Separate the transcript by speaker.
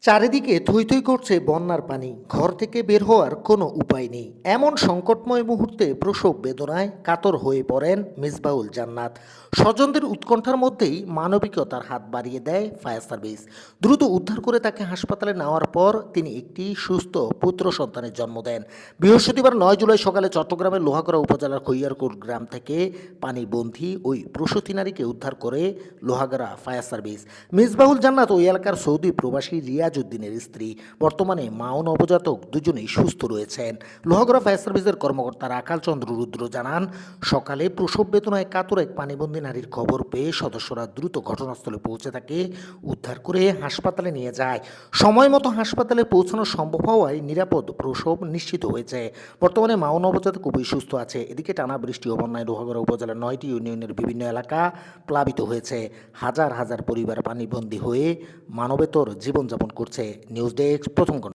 Speaker 1: চারিদিকে থই থই করছে বন্যার পানি, ঘর থেকে বের হওয়ার কোনো উপায় নেই। এমন সংকটময় মুহূর্তে প্রসব বেদনায় কাতর হয়ে পড়েন মিসবাহুল জান্নাত। স্বজনদের উৎকণ্ঠার মধ্যেই মানবিকতার হাত বাড়িয়ে দেয় ফায়ার সার্ভিস। দ্রুত উদ্ধার করে তাকে হাসপাতালে নেওয়ার পর তিনি একটি সুস্থ পুত্র সন্তানের জন্ম দেন। বৃহস্পতিবার 9 জুলাই সকালে চট্টগ্রামের লোহাগড়া উপজেলার খৈয়ারকোট গ্রাম থেকে পানিবন্ধী ওই প্রসূতি নারীকে উদ্ধার করে লোহাগড়া ফায়ার সার্ভিস। মিসবাহুল জান্নাত ওই এলাকার সৌদি প্রবাসী রিয়াজউদ্দিনের স্ত্রী। বর্তমানে মা ও নবজাতক দুজনেই সুস্থ রয়েছেন। লোহাগড়া ফায়ার সার্ভিসের কর্মকর্তা রাখাল চন্দ্র রুদ্র জানান, সকালে প্রসব বেদনায় কাতর এক পানিবন্দী নারীর খবর পেয়ে সদস্যরা দ্রুত ঘটনাস্থলে পৌঁছে তাকে উদ্ধার করে হাসপাতালে নিয়ে যায়। সময় মতো হাসপাতালে পৌঁছানো সম্ভব হওয়ায় নিরাপদ প্রসব নিশ্চিত হয়েছে। বর্তমানে মা ও নবজাতক খুবই সুস্থ আছে। এদিকে টানা বৃষ্টি ও বন্যায় লোহাগড়া উপজেলার 9টি ইউনিয়নের বিভিন্ন এলাকা প্লাবিত হয়েছে। হাজার হাজার পরিবার পানিবন্দী হয়ে মানবেতর জীবনযাপন করছে। নিউজ ডেস্ক, প্রথম ঘন্টা।